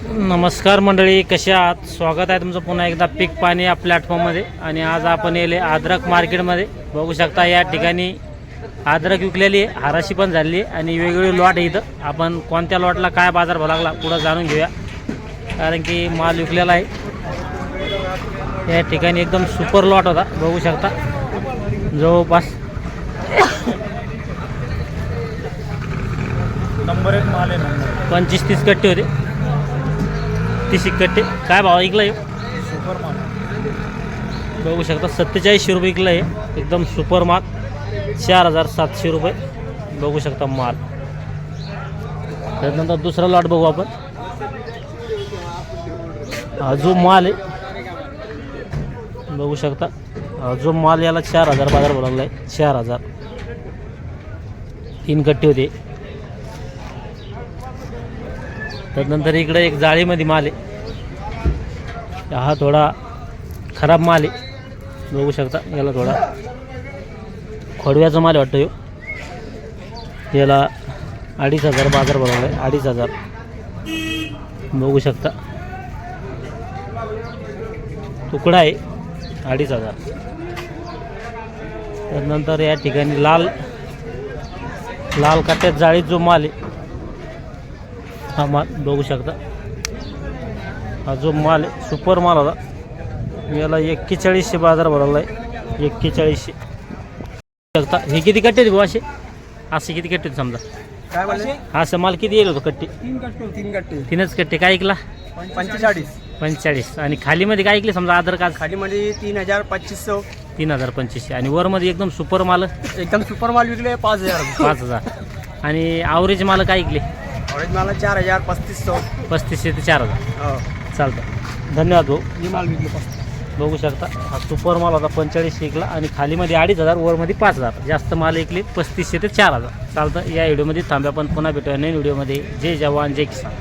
नमस्कार मंडळी, कशा आहात? स्वागत आहे तुमचं पुन्हा एकदा पीक पाणी या प्लॅटफॉर्ममध्ये. आणि आज आपण येले अद्रक मार्केटमध्ये. बघू शकता या ठिकाणी अद्रक विकलेली आहे, हाराशी पण झाली आहे आणि वेगवेगळे लॉट आहे. इथं आपण कोणत्या लॉटला काय बाजार भाव लागला पुढं जाणून घेऊया, कारण की माल विकलेला आहे. या ठिकाणी एकदम सुपर लॉट होता, बघू शकता. जवळपास नंबर 1 माल आहे. 25-30 कट्टे होते, 30 कट्टे. काय भाव ऐकला आहे? सुपर माल बघू शकता 4700 रुपये विकलं आहे. एकदम सुपर माल. 4700 रुपये बघू शकता माल. त्यानंतर दुसरा लॉट बघू आपण. हा जो माल आहे बघू शकता, हा जो माल याला 4000 बाजार भाव लागला आहे. 4000. 3 कट्टे होते. त्यानंतर इकडे एक जाळीमध्ये माल आहे. हा थोडा खराब माल आहे, बघू शकता. याला थोडा खोडव्याचा माल वाटतो. याला 2500 बाजार भरवला आहे. 2500 बघू शकता. तुकडा आहे 2500. त्यानंतर या ठिकाणी लाल काट्यात जाळीत जो माल आहे, हा माल बघू शकता. हा जो माल आहे सुपर माल होता. याला 4100 बाजार भरवला आहे. 4100 शकता. हे किती कट्टे आहेत भाऊ? असे किती कट्टे समजा? काय बोलले? असं माल किती येईल होतं कट्टे? 3 कट्टे. 3च कट्टे. काय ऐकला? 45. आणि खालीमध्ये काय ऐकले समजा आधार कार्ड? खाली मध्ये 3250. 3250. आणि वरमध्ये एकदम सुपर माल एकदम सुपर माल विकले 5000. 5000. आणि ॲव्हरेज माल काय ऐकले? ऑरेंज माल 4000 3500. 3500 ते 4000. हो, चालतं. धन्यवाद भाऊ. हे माल विकले 3500. बघू शकता हा सुपर माल होता. 4500 विकला आणि खालीमध्ये 2500, वरमध्ये 5000. जास्त माल विकले 3500 ते 4000. चालतं. या व्हिडिओमध्ये थांब्या, पण पुन्हा भेटूया नवीन व्हिडिओमध्ये. जय जवान जय किसान.